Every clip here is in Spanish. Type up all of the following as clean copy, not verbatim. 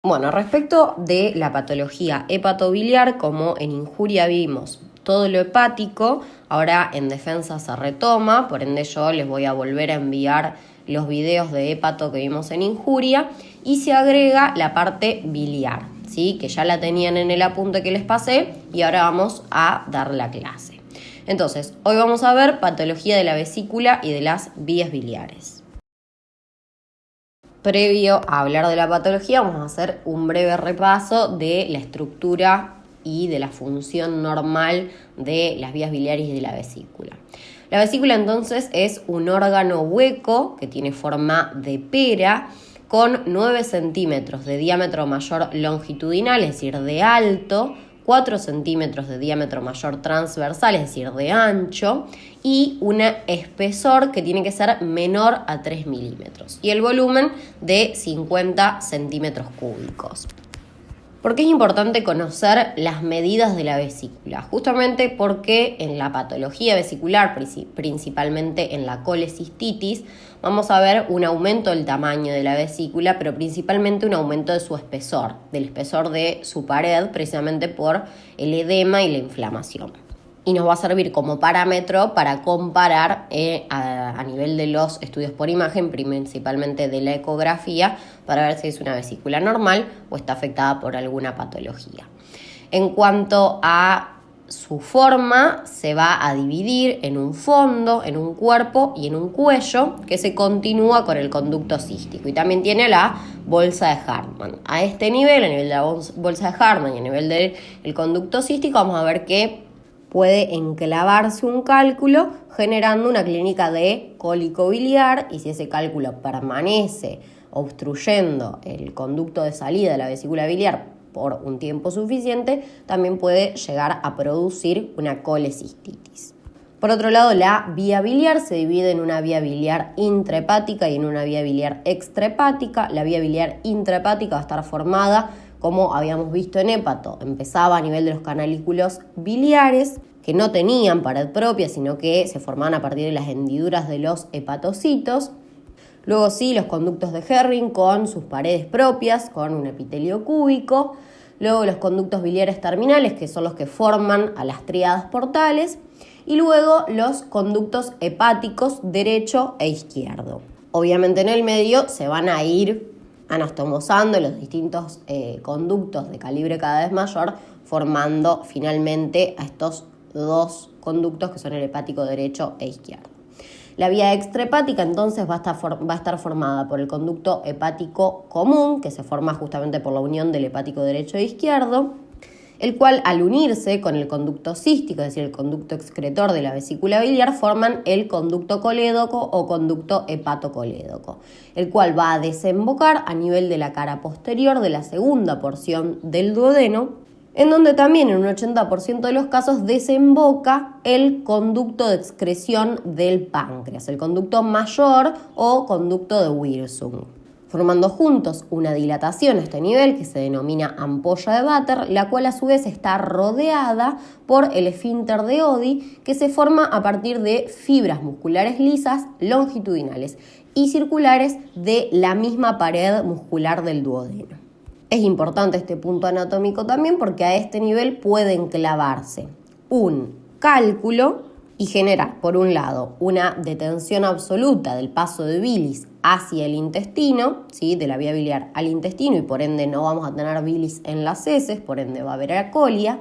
Bueno, respecto de la patología hepatobiliar, como en injuria vimos todo lo hepático, ahora en defensa se retoma, por ende yo les voy a volver a enviar los videos de hepato que vimos en injuria y se agrega la parte biliar, ¿sí? Que ya la tenían en el apunte que les pasé y ahora vamos a dar la clase. Entonces, hoy vamos a ver patología de la vesícula y de las vías biliares. Previo a hablar de la patología, vamos a hacer un breve repaso de la estructura y de la función normal de las vías biliares y de la vesícula. La vesícula entonces es un órgano hueco que tiene forma de pera con 9 centímetros de diámetro mayor longitudinal, es decir, de alto, 4 centímetros de diámetro mayor transversal, es decir, de ancho, y un espesor que tiene que ser menor a 3 milímetros y el volumen de 50 centímetros cúbicos. ¿Por qué es importante conocer las medidas de la vesícula? Justamente porque en la patología vesicular, principalmente en la colecistitis, vamos a ver un aumento del tamaño de la vesícula, pero principalmente un aumento de su espesor, del espesor de su pared, precisamente por el edema y la inflamación. Y nos va a servir como parámetro para comparar a nivel de los estudios por imagen, principalmente de la ecografía, para ver si es una vesícula normal o está afectada por alguna patología. En cuanto a su forma, se va a dividir en un fondo, en un cuerpo y en un cuello que se continúa con el conducto cístico. Y también tiene la bolsa de Hartmann. A este nivel, a nivel de la bolsa de Hartmann y a nivel del conducto cístico, vamos a ver que puede enclavarse un cálculo generando una clínica de cólico biliar, y si ese cálculo permanece obstruyendo el conducto de salida de la vesícula biliar por un tiempo suficiente, también puede llegar a producir una colecistitis. Por otro lado, la vía biliar se divide en una vía biliar intrahepática y en una vía biliar extrahepática. La vía biliar intrahepática va a estar formada, como habíamos visto en hepato, empezaba a nivel de los canalículos biliares, que no tenían pared propia, sino que se formaban a partir de las hendiduras de los hepatocitos. Luego sí, los conductos de Herring con sus paredes propias, con un epitelio cúbico. Luego los conductos biliares terminales, que son los que forman a las tríadas portales. Y luego los conductos hepáticos derecho e izquierdo. Obviamente en el medio se van a ir anastomosando los distintos conductos de calibre cada vez mayor, formando finalmente a estos dos conductos que son el hepático derecho e izquierdo. La vía extrahepática entonces va a estar formada por el conducto hepático común, que se forma justamente por la unión del hepático derecho e izquierdo, el cual al unirse con el conducto cístico, es decir, el conducto excretor de la vesícula biliar, forman el conducto colédoco o conducto hepatocolédoco, el cual va a desembocar a nivel de la cara posterior de la segunda porción del duodeno, en donde también en un 80% de los casos desemboca el conducto de excreción del páncreas, el conducto mayor o conducto de Wirsung, formando juntos una dilatación a este nivel que se denomina ampolla de Vater, la cual a su vez está rodeada por el esfínter de Oddi, que se forma a partir de fibras musculares lisas, longitudinales y circulares de la misma pared muscular del duodeno. Es importante este punto anatómico también porque a este nivel puede enclavarse un cálculo y generar, por un lado, una detención absoluta del paso de bilis hacia el intestino, ¿sí? De la vía biliar al intestino, y por ende no vamos a tener bilis en las heces, por ende va a haber acolia,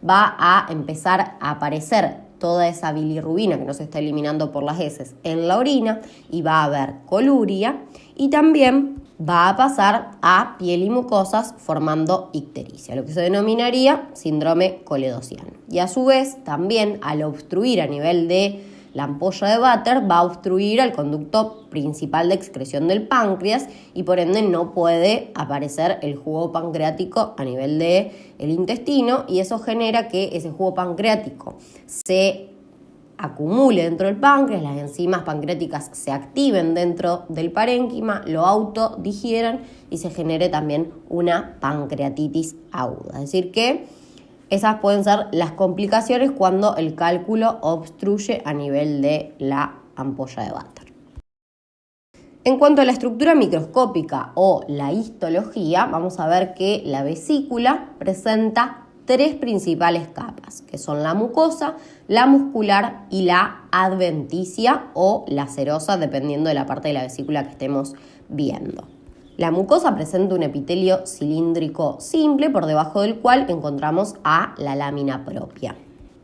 va a empezar a aparecer toda esa bilirrubina que no se está eliminando por las heces en la orina y va a haber coluria, y también va a pasar a piel y mucosas formando ictericia, lo que se denominaría síndrome coledociano. Y a su vez también al obstruir a nivel de la ampolla de Vater va a obstruir al conducto principal de excreción del páncreas y por ende no puede aparecer el jugo pancreático a nivel del intestino, y eso genera que ese jugo pancreático se acumule dentro del páncreas, las enzimas pancreáticas se activen dentro del parénquima, lo autodigieran y se genere también una pancreatitis aguda. Es decir que esas pueden ser las complicaciones cuando el cálculo obstruye a nivel de la ampolla de Vater. En cuanto a la estructura microscópica o la histología, vamos a ver que la vesícula presenta 3 principales capas, que son la mucosa, la muscular y la adventicia o la serosa, dependiendo de la parte de la vesícula que estemos viendo. La mucosa presenta un epitelio cilíndrico simple, por debajo del cual encontramos a la lámina propia.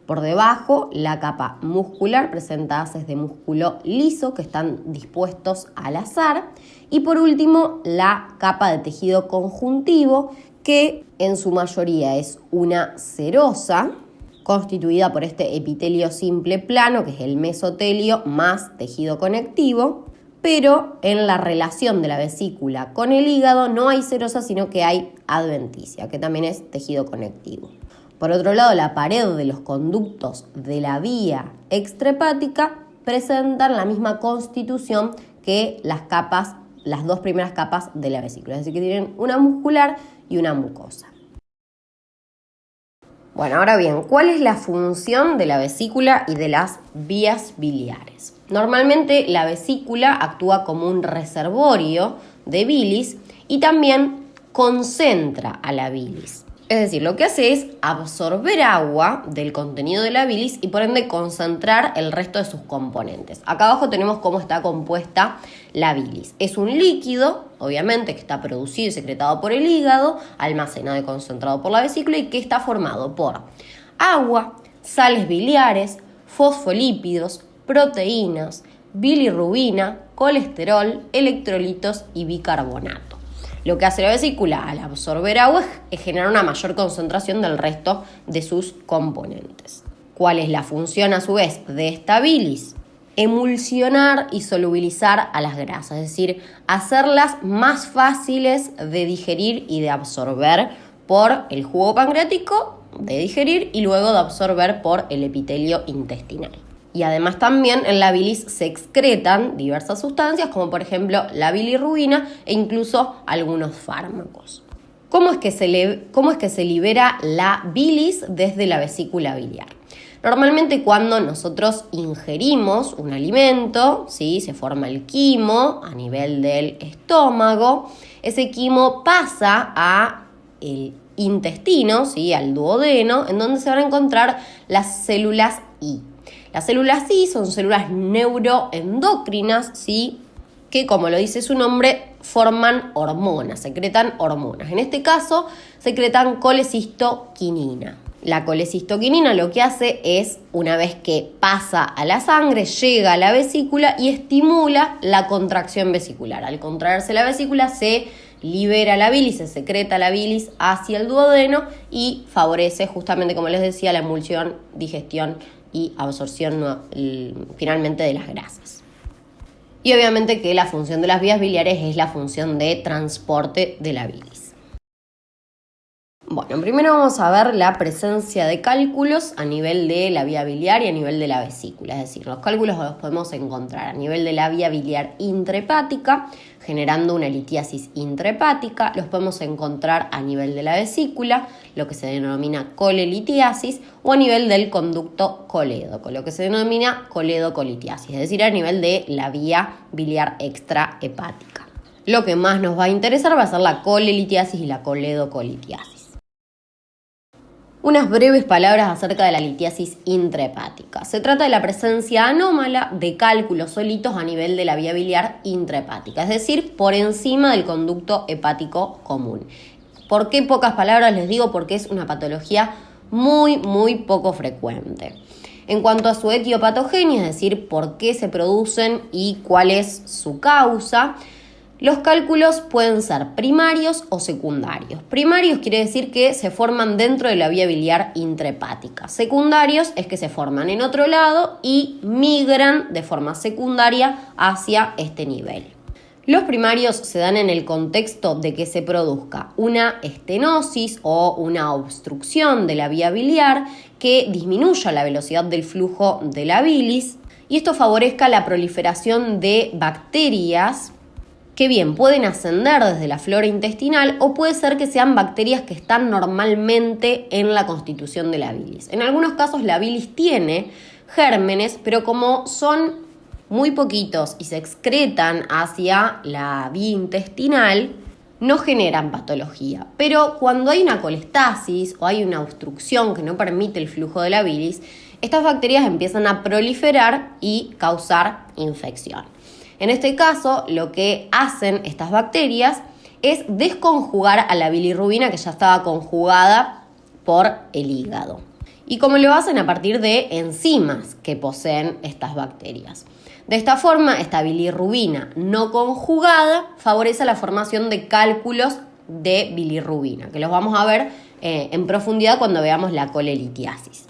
Por debajo, la capa muscular presenta haces de músculo liso que están dispuestos al azar. Y por último, la capa de tejido conjuntivo, que en su mayoría es una serosa, constituida por este epitelio simple plano, que es el mesotelio más tejido conectivo. Pero en la relación de la vesícula con el hígado no hay serosa, sino que hay adventicia, que también es tejido conectivo. Por otro lado, la pared de los conductos de la vía extrahepática presentan la misma constitución que las 2 primeras capas de la vesícula, es decir, que tienen una muscular y una mucosa. Bueno, ahora bien, ¿cuál es la función de la vesícula y de las vías biliares? Normalmente la vesícula actúa como un reservorio de bilis y también concentra a la bilis. Es decir, lo que hace es absorber agua del contenido de la bilis y por ende concentrar el resto de sus componentes. Acá abajo tenemos cómo está compuesta la bilis. Es un líquido, obviamente, que está producido y secretado por el hígado, almacenado y concentrado por la vesícula y que está formado por agua, sales biliares, fosfolípidos, proteínas, bilirrubina, colesterol, electrolitos y bicarbonato. Lo que hace la vesícula al absorber agua es generar una mayor concentración del resto de sus componentes. ¿Cuál es la función a su vez de esta bilis? Emulsionar y solubilizar a las grasas, es decir, hacerlas más fáciles de digerir y de absorber por el jugo pancreático, de digerir y luego de absorber por el epitelio intestinal. Y además también en la bilis se excretan diversas sustancias, como por ejemplo la bilirrubina e incluso algunos fármacos. ¿Cómo es que se libera la bilis desde la vesícula biliar? Normalmente cuando nosotros ingerimos un alimento, ¿sí? Se forma el quimo a nivel del estómago. Ese quimo pasa al intestino, ¿sí? Al duodeno, en donde se van a encontrar las células I. Las células I son células neuroendocrinas, ¿sí? Que, como lo dice su nombre, forman hormonas, secretan hormonas. En este caso, secretan colecistoquinina. La colecistoquinina lo que hace es, una vez que pasa a la sangre, llega a la vesícula y estimula la contracción vesicular. Al contraerse la vesícula, se libera la bilis, se secreta la bilis hacia el duodeno y favorece, justamente como les decía, la emulsión, digestión y absorción finalmente de las grasas. Y obviamente que la función de las vías biliares es la función de transporte de la bilis. Bueno, primero vamos a ver la presencia de cálculos a nivel de la vía biliar y a nivel de la vesícula. Es decir, los cálculos los podemos encontrar a nivel de la vía biliar intrahepática, generando una litiasis intrahepática. Los podemos encontrar a nivel de la vesícula, lo que se denomina colelitiasis, o a nivel del conducto colédoco, lo que se denomina coledocolitiasis, es decir, a nivel de la vía biliar extrahepática. Lo que más nos va a interesar va a ser la colelitiasis y la coledocolitiasis. Unas breves palabras acerca de la litiasis intrahepática. Se trata de la presencia anómala de cálculos solitos a nivel de la vía biliar intrahepática, es decir, por encima del conducto hepático común. ¿Por qué pocas palabras les digo? Porque es una patología muy poco frecuente. En cuanto a su etiopatogenia, es decir, por qué se producen y cuál es su causa, los cálculos pueden ser primarios o secundarios. Primarios quiere decir que se forman dentro de la vía biliar intrahepática. Secundarios es que se forman en otro lado y migran de forma secundaria hacia este nivel. Los primarios se dan en el contexto de que se produzca una estenosis o una obstrucción de la vía biliar que disminuya la velocidad del flujo de la bilis y esto favorezca la proliferación de bacterias que bien pueden ascender desde la flora intestinal o puede ser que sean bacterias que están normalmente en la constitución de la bilis. En algunos casos la bilis tiene gérmenes, pero como son muy poquitos y se excretan hacia la vía intestinal, no generan patología. Pero cuando hay una colestasis o hay una obstrucción que no permite el flujo de la bilis, estas bacterias empiezan a proliferar y causar infección. En este caso, lo que hacen estas bacterias es desconjugar a la bilirrubina que ya estaba conjugada por el hígado. Y como lo hacen a partir de enzimas que poseen estas bacterias. De esta forma, esta bilirrubina no conjugada favorece la formación de cálculos de bilirrubina, que los vamos a ver en profundidad cuando veamos la colelitiasis.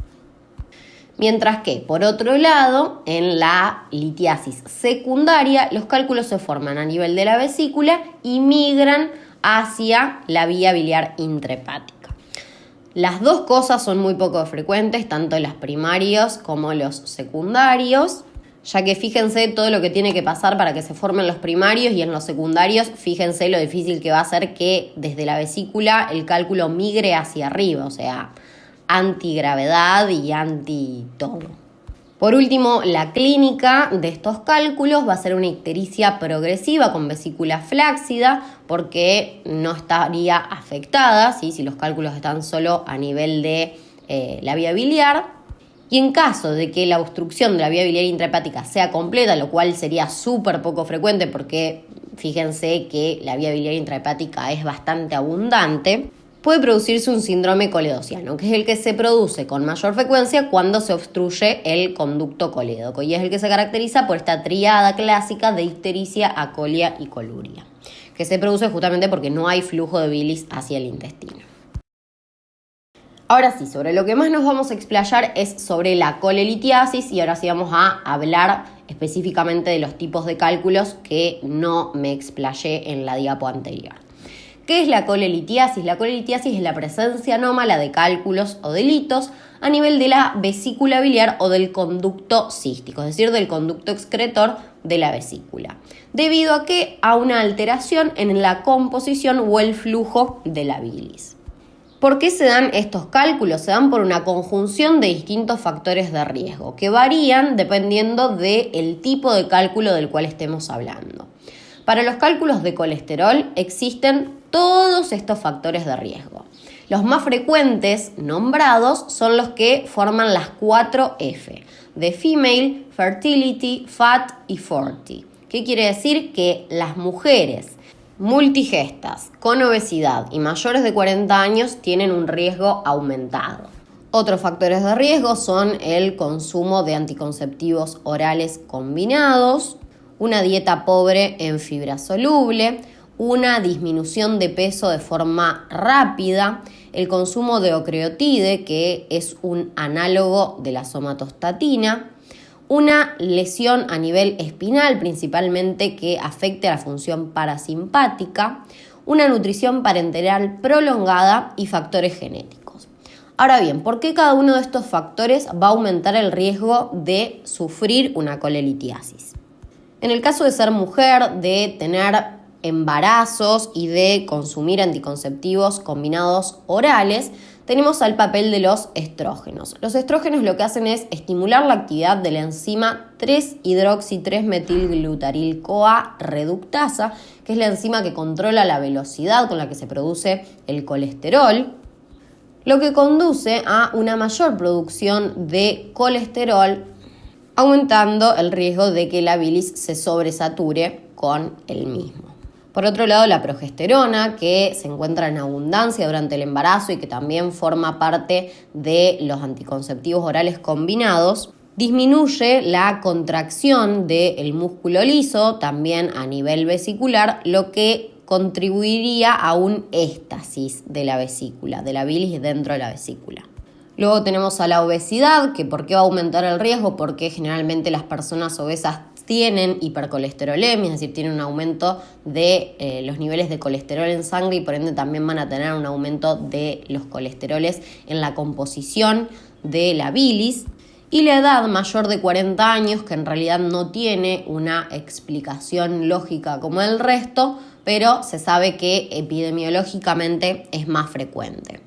Mientras que, por otro lado, en la litiasis secundaria, los cálculos se forman a nivel de la vesícula y migran hacia la vía biliar intrahepática. Las dos cosas son muy poco frecuentes, tanto los primarios como los secundarios, ya que fíjense todo lo que tiene que pasar para que se formen los primarios, y en los secundarios fíjense lo difícil que va a ser que desde la vesícula el cálculo migre hacia arriba, o sea, antigravedad y anti todo. Por último, la clínica de estos cálculos va a ser una ictericia progresiva con vesícula flácida, porque no estaría afectada, ¿sí?, si los cálculos están solo a nivel de la vía biliar. Y en caso de que la obstrucción de la vía biliar intrahepática sea completa, lo cual sería súper poco frecuente porque fíjense que la vía biliar intrahepática es bastante abundante, puede producirse un síndrome coledociano, que es el que se produce con mayor frecuencia cuando se obstruye el conducto colédoco, y es el que se caracteriza por esta tríada clásica de ictericia, acolia y coluria, que se produce justamente porque no hay flujo de bilis hacia el intestino. Ahora sí, sobre lo que más nos vamos a explayar es sobre la colelitiasis, y ahora sí vamos a hablar específicamente de los tipos de cálculos que no me explayé en la diapo anterior. ¿Qué es la colelitiasis? La colelitiasis es la presencia anómala de cálculos o de litos a nivel de la vesícula biliar o del conducto cístico, es decir, del conducto excretor de la vesícula, debido a que a una alteración en la composición o el flujo de la bilis. ¿Por qué se dan estos cálculos? Se dan por una conjunción de distintos factores de riesgo que varían dependiendo del tipo de cálculo del cual estemos hablando. Para los cálculos de colesterol existen todos estos factores de riesgo. Los más frecuentes nombrados son los que forman las 4 F, de Female, Fertility, Fat y Forty. ¿Qué quiere decir? Que las mujeres multigestas, con obesidad y mayores de 40 años tienen un riesgo aumentado. Otros factores de riesgo son el consumo de anticonceptivos orales combinados, una dieta pobre en fibra soluble, una disminución de peso de forma rápida, el consumo de ocreotide, que es un análogo de la somatostatina, una lesión a nivel espinal, principalmente que afecte a la función parasimpática, una nutrición parenteral prolongada y factores genéticos. Ahora bien, ¿por qué cada uno de estos factores va a aumentar el riesgo de sufrir una colelitiasis? En el caso de ser mujer, de tener embarazos y de consumir anticonceptivos combinados orales, tenemos al papel de los estrógenos. Los estrógenos lo que hacen es estimular la actividad de la enzima 3-hidroxi-3-metilglutaryl-CoA reductasa, que es la enzima que controla la velocidad con la que se produce el colesterol, lo que conduce a una mayor producción de colesterol, aumentando el riesgo de que la bilis se sobresature con el mismo. Por otro lado, la progesterona, que se encuentra en abundancia durante el embarazo y que también forma parte de los anticonceptivos orales combinados, disminuye la contracción del músculo liso, también a nivel vesicular, lo que contribuiría a un éstasis de la vesícula, de la bilis dentro de la vesícula. Luego tenemos a la obesidad, que ¿por qué va a aumentar el riesgo? Porque generalmente las personas obesas tienen hipercolesterolemia, es decir, tienen un aumento de los niveles de colesterol en sangre y por ende también van a tener un aumento de los colesteroles en la composición de la bilis. Y la edad mayor de 40 años, que en realidad no tiene una explicación lógica como el resto, pero se sabe que epidemiológicamente es más frecuente.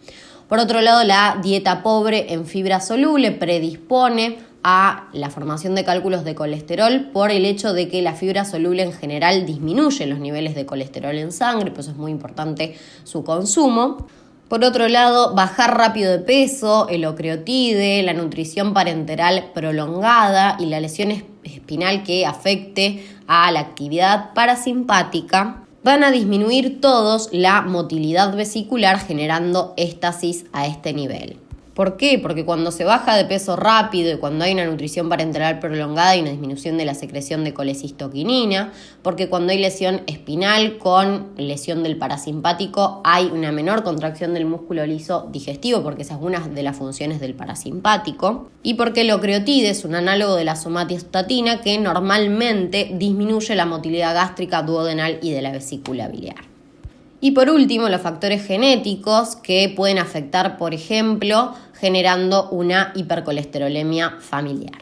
Por otro lado, la dieta pobre en fibra soluble predispone a la formación de cálculos de colesterol por el hecho de que la fibra soluble en general disminuye los niveles de colesterol en sangre, por eso es muy importante su consumo. Por otro lado, bajar rápido de peso, el ocreotide, la nutrición parenteral prolongada y la lesión espinal que afecte a la actividad parasimpática van a disminuir todos la motilidad vesicular generando éstasis a este nivel. ¿Por qué? Porque cuando se baja de peso rápido y cuando hay una nutrición parenteral prolongada hay una disminución de la secreción de colecistoquinina, porque cuando hay lesión espinal con lesión del parasimpático hay una menor contracción del músculo liso digestivo, porque esa es una de las funciones del parasimpático, y porque el ocreotide es un análogo de la somatostatina que normalmente disminuye la motilidad gástrica, duodenal y de la vesícula biliar. Y por último, los factores genéticos que pueden afectar, por ejemplo, generando una hipercolesterolemia familiar.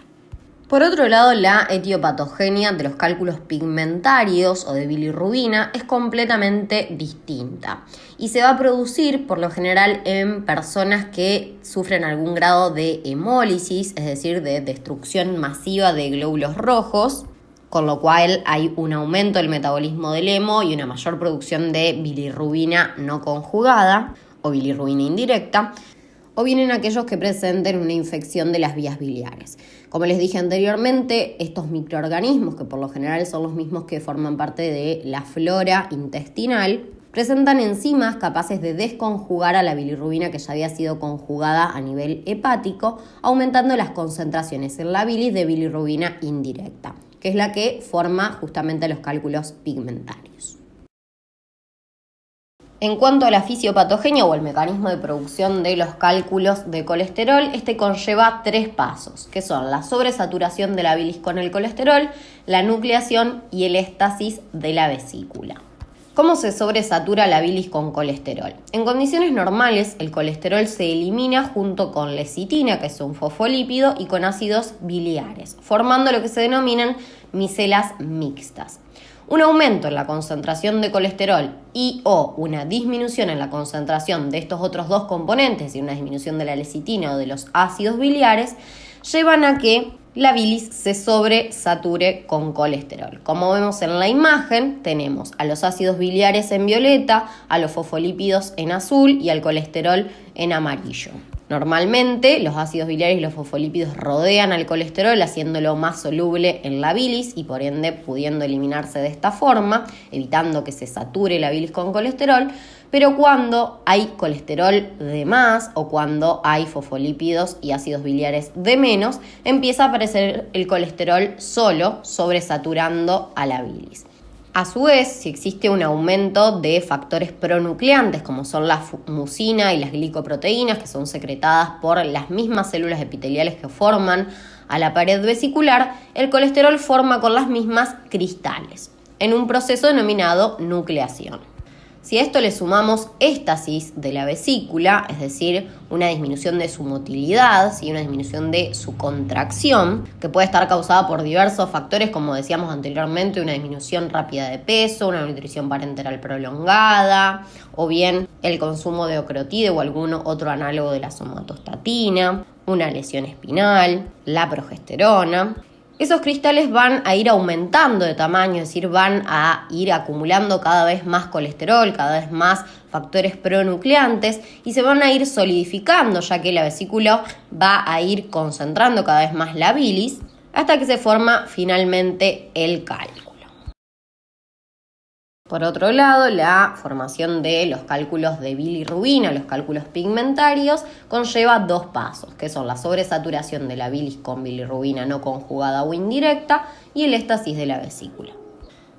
Por otro lado, la etiopatogenia de los cálculos pigmentarios o de bilirrubina es completamente distinta y se va a producir por lo general en personas que sufren algún grado de hemólisis, es decir, de destrucción masiva de glóbulos rojos, con lo cual hay un aumento del metabolismo del hemo y una mayor producción de bilirrubina no conjugada o bilirrubina indirecta, o bien en aquellos que presenten una infección de las vías biliares. Como les dije anteriormente, estos microorganismos, que por lo general son los mismos que forman parte de la flora intestinal, presentan enzimas capaces de desconjugar a la bilirrubina que ya había sido conjugada a nivel hepático, aumentando las concentraciones en la bilis de bilirrubina indirecta, que es la que forma justamente los cálculos pigmentarios. En cuanto a la fisiopatogenia o el mecanismo de producción de los cálculos de colesterol, este conlleva 3 pasos, que son la sobresaturación de la bilis con el colesterol, la nucleación y el éstasis de la vesícula. ¿Cómo se sobresatura la bilis con colesterol? En condiciones normales, el colesterol se elimina junto con lecitina, que es un fosfolípido, y con ácidos biliares, formando lo que se denominan micelas mixtas. Un aumento en la concentración de colesterol y o una disminución en la concentración de estos otros 2 componentes y una disminución de la lecitina o de los ácidos biliares llevan a que la bilis se sobresature con colesterol. Como vemos en la imagen, tenemos a los ácidos biliares en violeta, a los fosfolípidos en azul y al colesterol en amarillo. Normalmente, los ácidos biliares y los fosfolípidos rodean al colesterol, haciéndolo más soluble en la bilis y por ende pudiendo eliminarse de esta forma, evitando que se sature la bilis con colesterol. Pero cuando hay colesterol de más o cuando hay fosfolípidos y ácidos biliares de menos, empieza a aparecer el colesterol solo, sobresaturando a la bilis. A su vez, si existe un aumento de factores pronucleantes, como son la mucina y las glicoproteínas, que son secretadas por las mismas células epiteliales que forman a la pared vesicular, el colesterol forma con las mismas cristales, en un proceso denominado nucleación. Si a esto le sumamos éstasis de la vesícula, es decir, una disminución de su motilidad, una disminución de su contracción, que puede estar causada por diversos factores, como decíamos anteriormente, una disminución rápida de peso, una nutrición parenteral prolongada, o bien el consumo de ocreotide o algún otro análogo de la somatostatina, una lesión espinal, la progesterona. Esos cristales van a ir aumentando de tamaño, es decir, van a ir acumulando cada vez más colesterol, cada vez más factores pronucleantes y se van a ir solidificando, ya que la vesícula va a ir concentrando cada vez más la bilis hasta que se forma finalmente el cálculo. Por otro lado, la formación de los cálculos de bilirrubina, los cálculos pigmentarios, conlleva 2 pasos, que son la sobresaturación de la bilis con bilirrubina no conjugada o indirecta y el éstasis de la vesícula.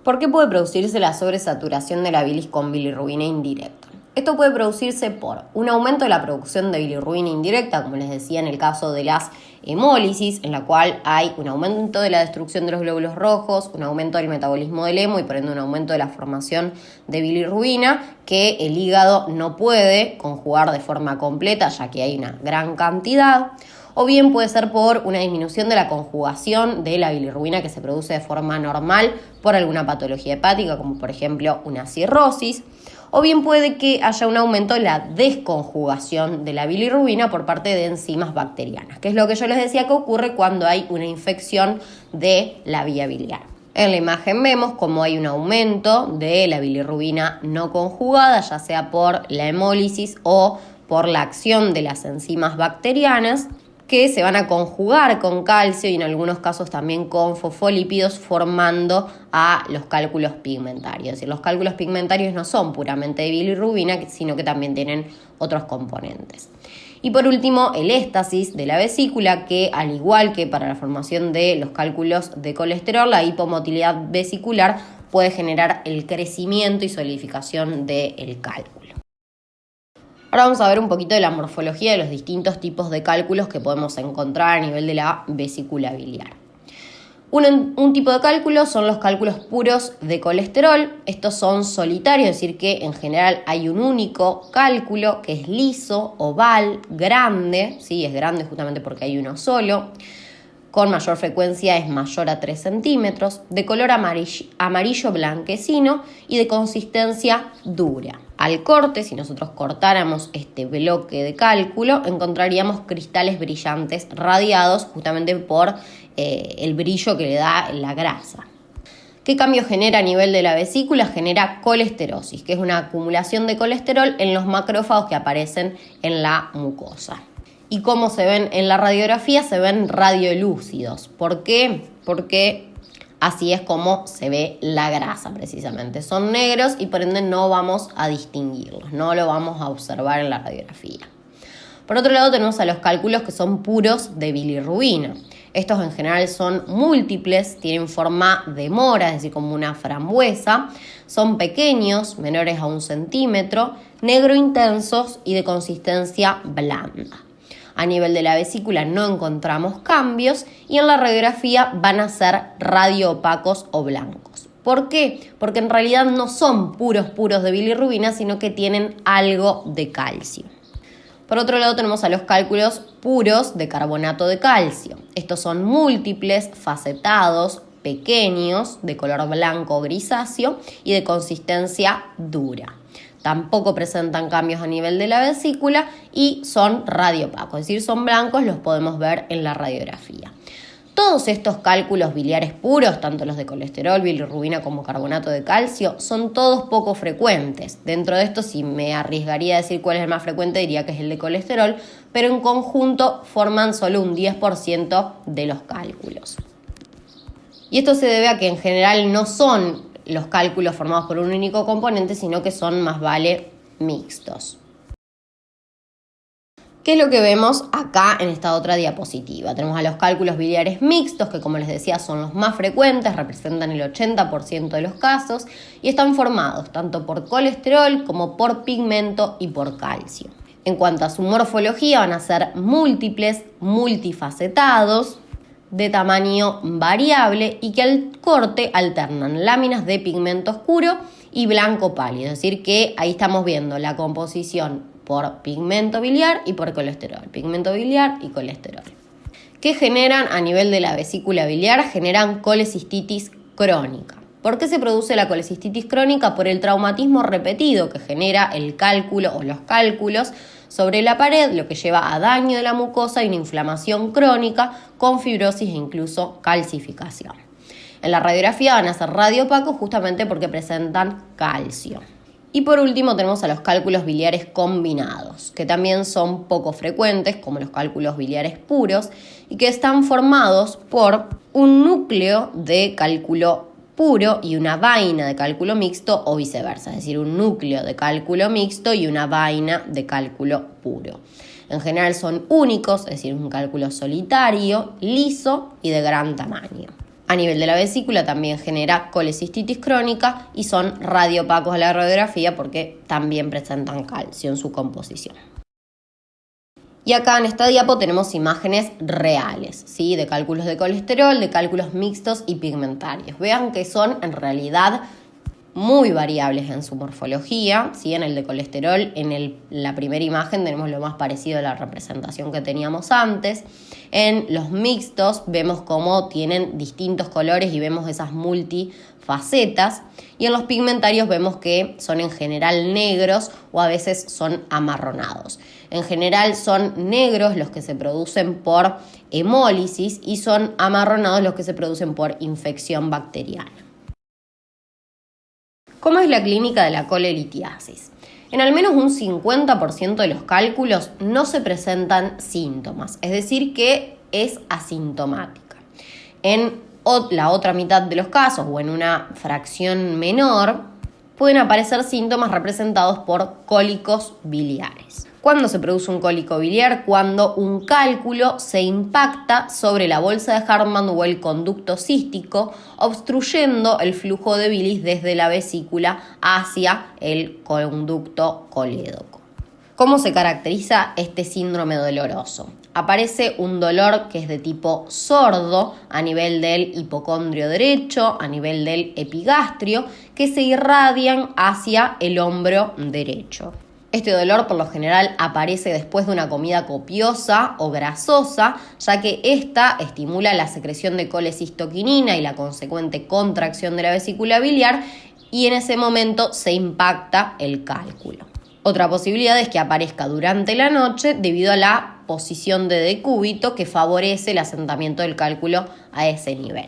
¿Por qué puede producirse la sobresaturación de la bilis con bilirrubina indirecta? Esto puede producirse por un aumento de la producción de bilirrubina indirecta, como les decía en el caso de las hemólisis, en la cual hay un aumento de la destrucción de los glóbulos rojos, un aumento del metabolismo del hemo y por ende un aumento de la formación de bilirrubina que el hígado no puede conjugar de forma completa, ya que hay una gran cantidad. O bien puede ser por una disminución de la conjugación de la bilirrubina que se produce de forma normal por alguna patología hepática, como por ejemplo una cirrosis. o bien puede que haya un aumento en la desconjugación de la bilirrubina por parte de enzimas bacterianas, que es lo que yo les decía que ocurre cuando hay una infección de la vía biliar. En la imagen vemos cómo hay un aumento de la bilirrubina no conjugada, ya sea por la hemólisis o por la acción de las enzimas bacterianas, que se van a conjugar con calcio y en algunos casos también con fosfolípidos, formando a los cálculos pigmentarios. Es decir, los cálculos pigmentarios no son puramente de bilirrubina, sino que también tienen otros componentes. Y por último, el éstasis de la vesícula, que al igual que para la formación de los cálculos de colesterol, la hipomotilidad vesicular puede generar el crecimiento y solidificación del cálculo. Ahora vamos a ver un poquito de la morfología de los distintos tipos de cálculos que podemos encontrar a nivel de la vesícula biliar. Un tipo de cálculo son los cálculos puros de colesterol. Estos son solitarios, es decir, que en general hay un único cálculo que es liso, oval, grande, ¿sí? Es grande justamente porque hay uno solo. Con mayor frecuencia es mayor a 3 centímetros, de color amarillo blanquecino y de consistencia dura. Al corte, si nosotros cortáramos este bloque de cálculo, encontraríamos cristales brillantes radiados justamente por el brillo que le da la grasa. ¿Qué cambio genera a nivel de la vesícula? Genera colesterosis, que es una acumulación de colesterol en los macrófagos que aparecen en la mucosa. ¿Y cómo se ven en la radiografía? Se ven radiolúcidos. ¿Por qué? Porque así es como se ve la grasa precisamente. Son negros y por ende no vamos a distinguirlos, no lo vamos a observar en la radiografía. Por otro lado tenemos a los cálculos que son puros de bilirrubina. Estos en general son múltiples, tienen forma de mora, es decir, como una frambuesa. Son pequeños, menores a 1 centímetro, negro intensos y de consistencia blanda. A nivel de la vesícula no encontramos cambios y en la radiografía van a ser radioopacos o blancos. ¿Por qué? Porque en realidad no son puros de bilirrubina, sino que tienen algo de calcio. Por otro lado tenemos a los cálculos puros de carbonato de calcio. Estos son múltiples, facetados, pequeños, de color blanco o grisáceo y de consistencia dura. Tampoco presentan cambios a nivel de la vesícula y son radioopacos, es decir, son blancos, los podemos ver en la radiografía. Todos estos cálculos biliares puros, tanto los de colesterol, bilirrubina como carbonato de calcio, son todos poco frecuentes. Dentro de esto, si me arriesgaría a decir cuál es el más frecuente, diría que es el de colesterol, pero en conjunto forman solo un 10% de los cálculos. Y esto se debe a que en general no son los cálculos formados por un único componente, sino que son más vale mixtos. ¿Qué es lo que vemos acá en esta otra diapositiva? Tenemos a los cálculos biliares mixtos, que como les decía son los más frecuentes, representan el 80% de los casos y están formados tanto por colesterol como por pigmento y por calcio. En cuanto a su morfología, van a ser múltiples, multifacetados, de tamaño variable y que al corte alternan láminas de pigmento oscuro y blanco pálido, es decir que ahí estamos viendo la composición por pigmento biliar y por colesterol, pigmento biliar y colesterol. ¿Qué generan a nivel de la vesícula biliar? Generan colecistitis crónica. ¿Por qué se produce la colecistitis crónica? Por el traumatismo repetido que genera el cálculo o los cálculos sobre la pared, lo que lleva a daño de la mucosa y una inflamación crónica con fibrosis e incluso calcificación. En la radiografía van a ser radioopacos justamente porque presentan calcio. Y por último tenemos a los cálculos biliares combinados, que también son poco frecuentes, como los cálculos biliares puros, y que están formados por un núcleo de cálculo puro y una vaina de cálculo mixto o viceversa, es decir, un núcleo de cálculo mixto y una vaina de cálculo puro. En general son únicos, es decir, un cálculo solitario, liso y de gran tamaño. A nivel de la vesícula también genera colecistitis crónica y son radioopacos a la radiografía porque también presentan calcio en su composición. Y acá en esta diapo tenemos imágenes reales, ¿sí? De cálculos de colesterol, de cálculos mixtos y pigmentarios. Vean que son en realidad muy variables en su morfología, ¿sí? En el de colesterol, la primera imagen tenemos lo más parecido a la representación que teníamos antes. En los mixtos vemos cómo tienen distintos colores y vemos esas multifacetas. Y en los pigmentarios vemos que son en general negros o a veces son amarronados. En general son negros los que se producen por hemólisis y son amarronados los que se producen por infección bacteriana. ¿Cómo es la clínica de la colelitiasis? En al menos un 50% de los cálculos no se presentan síntomas, es decir, que es asintomática. En la otra mitad de los casos, o en una fracción menor, pueden aparecer síntomas representados por cólicos biliares. ¿Cuándo se produce un cólico biliar? Cuando un cálculo se impacta sobre la bolsa de Hartmann o el conducto cístico, obstruyendo el flujo de bilis desde la vesícula hacia el conducto colédoco. ¿Cómo se caracteriza este síndrome doloroso? Aparece un dolor que es de tipo sordo a nivel del hipocondrio derecho, a nivel del epigastrio, que se irradian hacia el hombro derecho. Este dolor por lo general aparece después de una comida copiosa o grasosa, ya que esta estimula la secreción de colecistoquinina y la consecuente contracción de la vesícula biliar, y en ese momento se impacta el cálculo. Otra posibilidad es que aparezca durante la noche debido a la posición de decúbito que favorece el asentamiento del cálculo a ese nivel.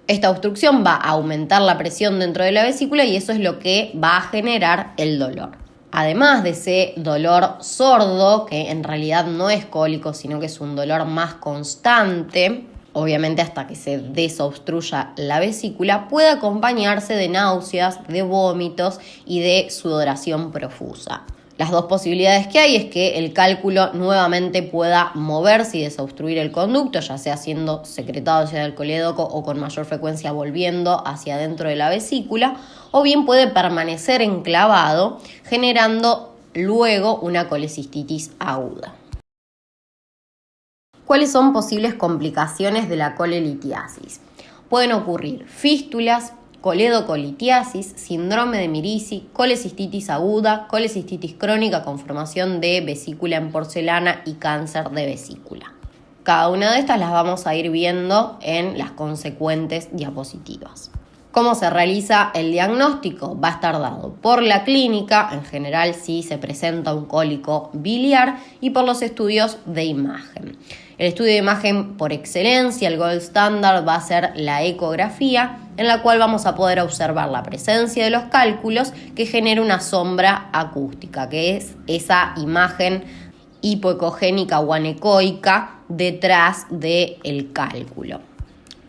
Esta obstrucción va a aumentar la presión dentro de la vesícula y eso es lo que va a generar el dolor. Además de ese dolor sordo, que en realidad no es cólico, sino que es un dolor más constante, obviamente hasta que se desobstruya la vesícula, puede acompañarse de náuseas, de vómitos y de sudoración profusa. Las dos posibilidades que hay es que el cálculo nuevamente pueda moverse y desobstruir el conducto, ya sea siendo secretado hacia el colédoco o con mayor frecuencia volviendo hacia adentro de la vesícula, o bien puede permanecer enclavado, generando luego una colecistitis aguda. ¿Cuáles son posibles complicaciones de la colelitiasis? Pueden ocurrir fístulas, coledocolitiasis, síndrome de Mirici, colecistitis aguda, colecistitis crónica con formación de vesícula en porcelana y cáncer de vesícula. Cada una de estas las vamos a ir viendo en las consecuentes diapositivas. ¿Cómo se realiza el diagnóstico? Va a estar dado por la clínica, en general si se presenta un cólico biliar, y por los estudios de imagen. El estudio de imagen por excelencia, el gold standard, va a ser la ecografía, en la cual vamos a poder observar la presencia de los cálculos que genera una sombra acústica, que es esa imagen hipoecogénica o anecoica detrás del cálculo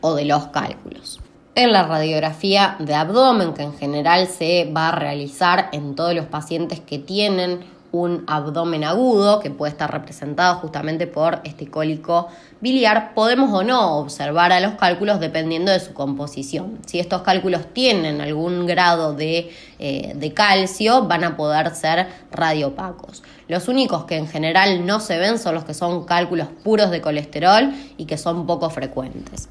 o de los cálculos. En la radiografía de abdomen, que en general se va a realizar en todos los pacientes que tienen un abdomen agudo, que puede estar representado justamente por este cólico biliar, podemos o no observar a los cálculos dependiendo de su composición. Si estos cálculos tienen algún grado de calcio, van a poder ser radiopacos. Los únicos que en general no se ven son los que son cálculos puros de colesterol y que son poco frecuentes.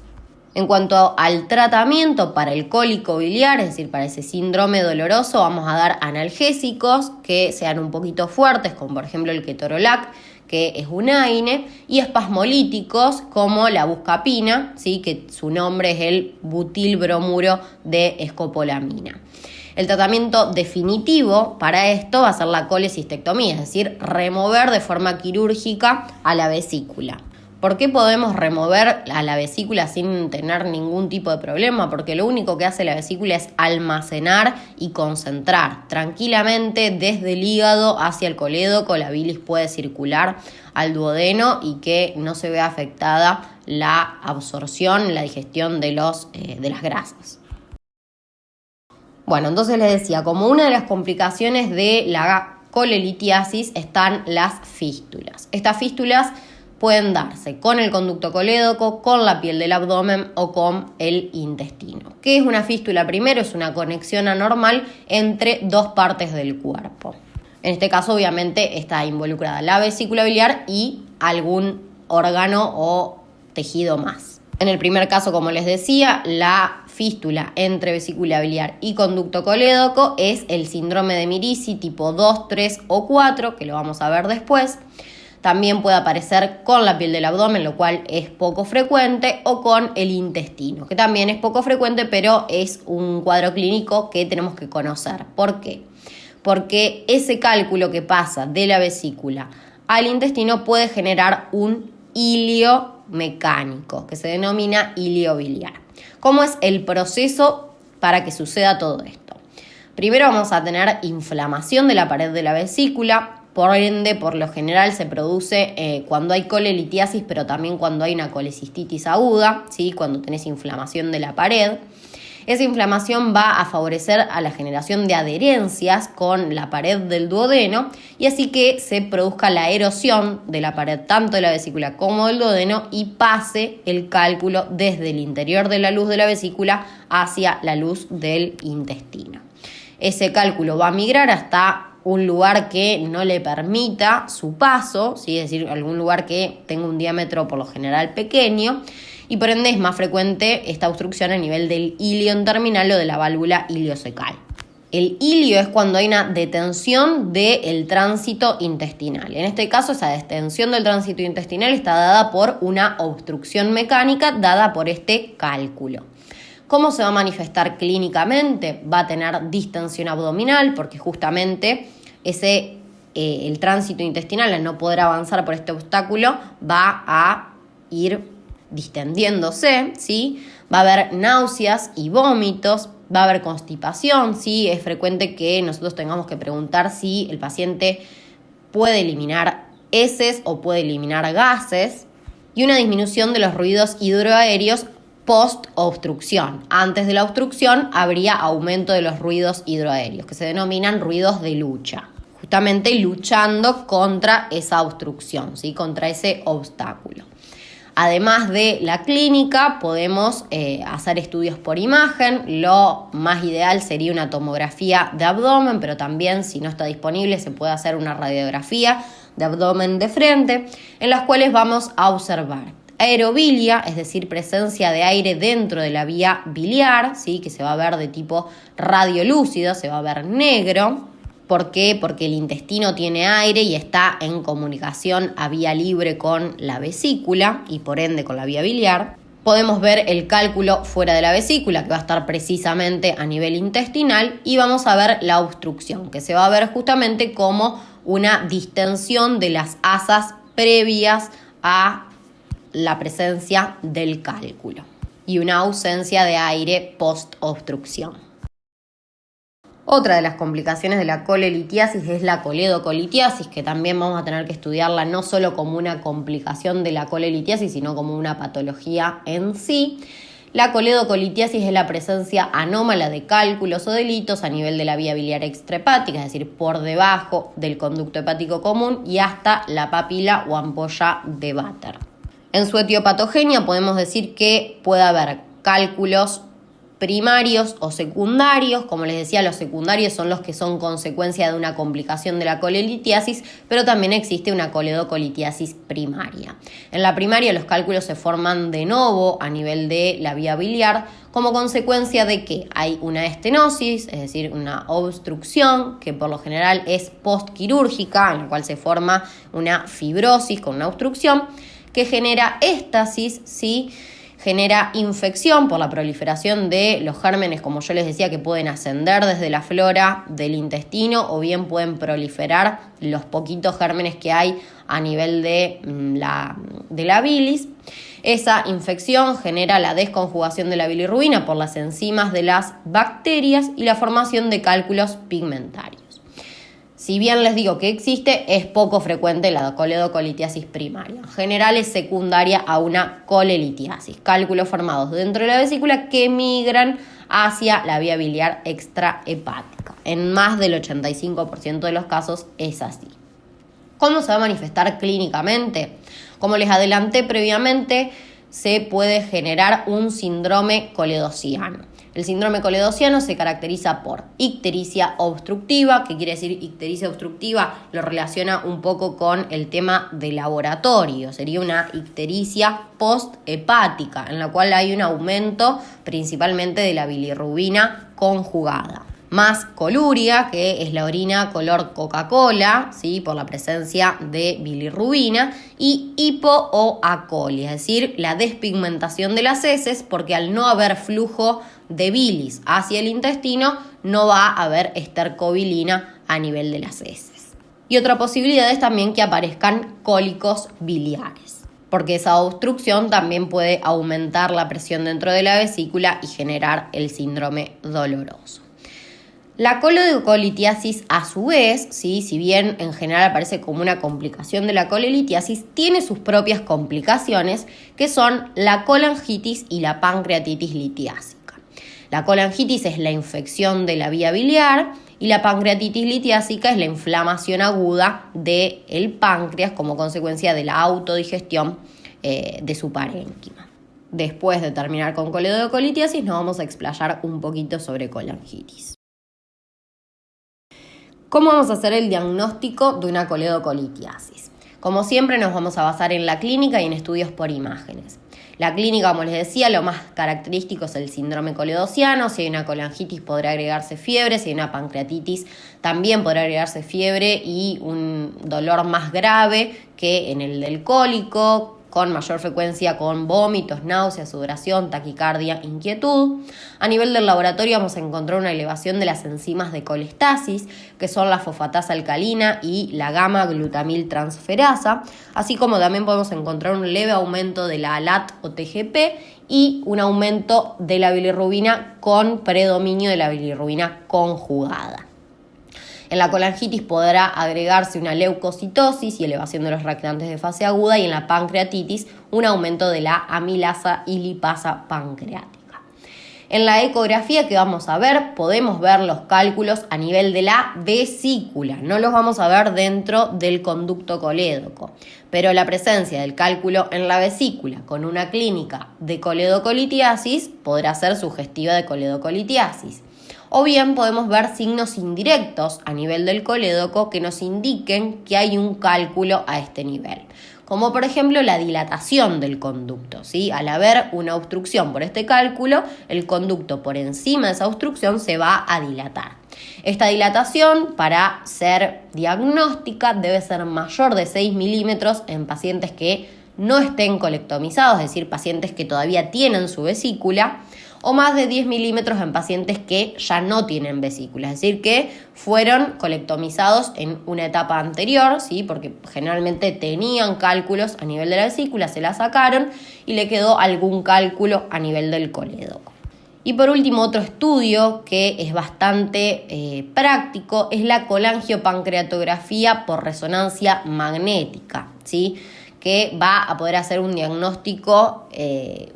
En cuanto al tratamiento para el cólico biliar, es decir, para ese síndrome doloroso, vamos a dar analgésicos que sean un poquito fuertes, como por ejemplo el ketorolac, que es un AINE, y espasmolíticos como la buscapina, ¿sí? Que su nombre es el butilbromuro de escopolamina. El tratamiento definitivo para esto va a ser la colecistectomía, es decir, remover de forma quirúrgica a la vesícula. ¿Por qué podemos remover a la vesícula sin tener ningún tipo de problema? Porque lo único que hace la vesícula es almacenar y concentrar. Tranquilamente desde el hígado hacia el colédoco la bilis puede circular al duodeno y que no se vea afectada la absorción, la digestión de las grasas. Bueno, entonces les decía, como una de las complicaciones de la colelitiasis están las fístulas. Estas fístulas pueden darse con el conducto colédoco, con la piel del abdomen o con el intestino. ¿Qué es una fístula? Primero, es una conexión anormal entre dos partes del cuerpo. En este caso, obviamente, está involucrada la vesícula biliar y algún órgano o tejido más. En el primer caso, como les decía, la fístula entre vesícula biliar y conducto colédoco es el síndrome de Mirici tipo 2, 3 o 4, que lo vamos a ver después. También puede aparecer con la piel del abdomen, lo cual es poco frecuente, o con el intestino, que también es poco frecuente, pero es un cuadro clínico que tenemos que conocer. ¿Por qué? Porque ese cálculo que pasa de la vesícula al intestino puede generar un hilio mecánico, que se denomina hilio biliar. ¿Cómo es el proceso para que suceda todo esto? Primero vamos a tener inflamación de la pared de la vesícula. Por ende, por lo general se produce cuando hay colelitiasis, pero también cuando hay una colecistitis aguda, ¿sí? Cuando tenés inflamación de la pared. Esa inflamación va a favorecer a la generación de adherencias con la pared del duodeno y así que se produzca la erosión de la pared tanto de la vesícula como del duodeno y pase el cálculo desde el interior de la luz de la vesícula hacia la luz del intestino. Ese cálculo va a migrar hasta un lugar que no le permita su paso, ¿sí? Es decir, algún lugar que tenga un diámetro por lo general pequeño, y por ende es más frecuente esta obstrucción a nivel del ilion terminal o de la válvula iliocecal. El hilio es cuando hay una detención del tránsito intestinal. En este caso, esa detención del tránsito intestinal está dada por una obstrucción mecánica dada por este cálculo. ¿Cómo se va a manifestar clínicamente? Va a tener distensión abdominal porque justamente el tránsito intestinal, al no poder avanzar por este obstáculo, va a ir distendiéndose, ¿sí? Va a haber náuseas y vómitos, va a haber constipación, ¿sí? Es frecuente que nosotros tengamos que preguntar si el paciente puede eliminar heces o puede eliminar gases, y una disminución de los ruidos hidroaéreos post-obstrucción. Antes de la obstrucción habría aumento de los ruidos hidroaéreos, que se denominan ruidos de lucha, justamente luchando contra esa obstrucción, ¿sí? Contra ese obstáculo. Además de la clínica, podemos hacer estudios por imagen. Lo más ideal sería una tomografía de abdomen, pero también, si no está disponible, se puede hacer una radiografía de abdomen de frente, en las cuales vamos a observar aerobilia, es decir, presencia de aire dentro de la vía biliar, ¿sí? Que se va a ver de tipo radiolúcido, se va a ver negro. ¿Por qué? Porque el intestino tiene aire y está en comunicación a vía libre con la vesícula y por ende con la vía biliar. Podemos ver el cálculo fuera de la vesícula, que va a estar precisamente a nivel intestinal, y vamos a ver la obstrucción, que se va a ver justamente como una distensión de las asas previas a la presencia del cálculo y una ausencia de aire post-obstrucción. Otra de las complicaciones de la colelitiasis es la coledocolitiasis, que también vamos a tener que estudiarla no solo como una complicación de la colelitiasis, sino como una patología en sí. La coledocolitiasis es la presencia anómala de cálculos o de litos a nivel de la vía biliar extrahepática, es decir, por debajo del conducto hepático común y hasta la papila o ampolla de Vater. En su etiopatogenia podemos decir que puede haber cálculos primarios o secundarios. Como les decía, los secundarios son los que son consecuencia de una complicación de la colelitiasis, pero también existe una coledocolitiasis primaria. En la primaria los cálculos se forman de novo a nivel de la vía biliar como consecuencia de que hay una estenosis, es decir, una obstrucción que por lo general es postquirúrgica, en la cual se forma una fibrosis con una obstrucción que genera éstasis, ¿sí? Genera infección por la proliferación de los gérmenes, como yo les decía, que pueden ascender desde la flora del intestino o bien pueden proliferar los poquitos gérmenes que hay a nivel de la bilis. Esa infección genera la desconjugación de la bilirrubina por las enzimas de las bacterias y la formación de cálculos pigmentarios. Si bien les digo que existe, es poco frecuente la coledocolitiasis primaria. En general es secundaria a una colelitiasis, cálculos formados dentro de la vesícula que migran hacia la vía biliar extrahepática. En más del 85% de los casos es así. ¿Cómo se va a manifestar clínicamente? Como les adelanté previamente, se puede generar un síndrome coledociano. El síndrome coledociano se caracteriza por ictericia obstructiva. ¿Qué quiere decir ictericia obstructiva? Lo relaciona un poco con el tema de laboratorio. Sería una ictericia posthepática, en la cual hay un aumento principalmente de la bilirrubina conjugada. Más coluria, que es la orina color Coca-Cola, ¿sí? Por la presencia de bilirrubina, y hipo o acolia, es decir, la despigmentación de las heces, porque al no haber flujo de bilis hacia el intestino, no va a haber estercobilina a nivel de las heces. Y otra posibilidad es también que aparezcan cólicos biliares, porque esa obstrucción también puede aumentar la presión dentro de la vesícula y generar el síndrome doloroso. La colelitiasis, a su vez, ¿sí? Si bien en general aparece como una complicación de la colelitiasis, tiene sus propias complicaciones, que son la colangitis y la pancreatitis litiásica. La colangitis es la infección de la vía biliar y la pancreatitis litiásica es la inflamación aguda del páncreas como consecuencia de la autodigestión de su parénquima. Después de terminar con coledocolitiasis, nos vamos a explayar un poquito sobre colangitis. ¿Cómo vamos a hacer el diagnóstico de una coledocolitiasis? Como siempre, nos vamos a basar en la clínica y en estudios por imágenes. La clínica, como les decía, lo más característico es el síndrome coledociano. Si hay una colangitis, podrá agregarse fiebre. Si hay una pancreatitis, también podrá agregarse fiebre y un dolor más grave que en el del cólico, con mayor frecuencia con vómitos, náuseas, sudoración, taquicardia, inquietud. A nivel del laboratorio vamos a encontrar una elevación de las enzimas de colestasis, que son la fosfatasa alcalina y la gamma-glutamil transferasa, así como también podemos encontrar un leve aumento de la ALAT o TGP y un aumento de la bilirrubina con predominio de la bilirrubina conjugada. En la colangitis podrá agregarse una leucocitosis y elevación de los reactantes de fase aguda, y en la pancreatitis un aumento de la amilasa y lipasa pancreática. En la ecografía que vamos a ver, podemos ver los cálculos a nivel de la vesícula, no los vamos a ver dentro del conducto colédoco, pero la presencia del cálculo en la vesícula con una clínica de coledocolitiasis podrá ser sugestiva de coledocolitiasis. O bien podemos ver signos indirectos a nivel del colédoco que nos indiquen que hay un cálculo a este nivel, como por ejemplo la dilatación del conducto, ¿sí? Al haber una obstrucción por este cálculo, el conducto por encima de esa obstrucción se va a dilatar. Esta dilatación, para ser diagnóstica, debe ser mayor de 6 milímetros en pacientes que no estén colectomizados, es decir, pacientes que todavía tienen su vesícula, o más de 10 milímetros en pacientes que ya no tienen vesícula, es decir, que fueron colectomizados en una etapa anterior, ¿sí? Porque generalmente tenían cálculos a nivel de la vesícula, se la sacaron y le quedó algún cálculo a nivel del colédoco. Y por último, otro estudio que es bastante práctico es la colangiopancreatografía por resonancia magnética, ¿sí? Que va a poder hacer un diagnóstico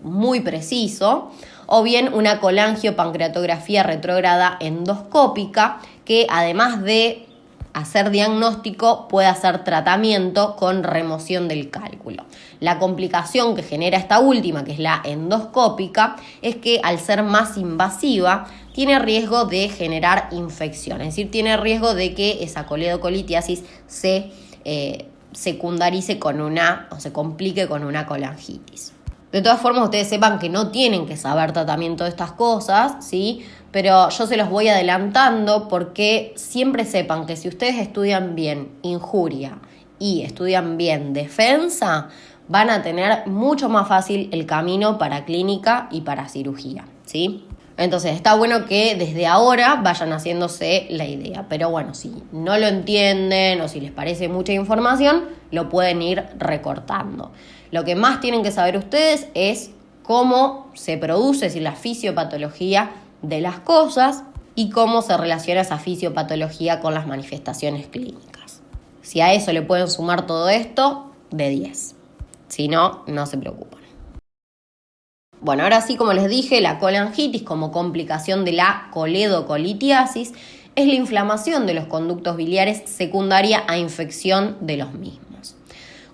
muy preciso, o bien una colangiopancreatografía retrógrada endoscópica, que además de hacer diagnóstico puede hacer tratamiento con remoción del cálculo. La complicación que genera esta última, que es la endoscópica, es que al ser más invasiva tiene riesgo de generar infección, es decir, tiene riesgo de que esa coledocolitiasis se secundarice con o se complique con una colangitis. De todas formas, ustedes sepan que no tienen que saber tratamiento de estas cosas, ¿sí? Pero yo se los voy adelantando porque siempre sepan que si ustedes estudian bien injuria y estudian bien defensa, van a tener mucho más fácil el camino para clínica y para cirugía, ¿sí? Entonces está bueno que desde ahora vayan haciéndose la idea, pero bueno, si no lo entienden o si les parece mucha información, lo pueden ir recortando. Lo que más tienen que saber ustedes es cómo se produce, es decir, la fisiopatología de las cosas y cómo se relaciona esa fisiopatología con las manifestaciones clínicas. Si a eso le pueden sumar todo esto, de 10. Si no, no se preocupen. Bueno, ahora sí, como les dije, la colangitis como complicación de la coledocolitiasis es la inflamación de los conductos biliares secundaria a infección de los mismos.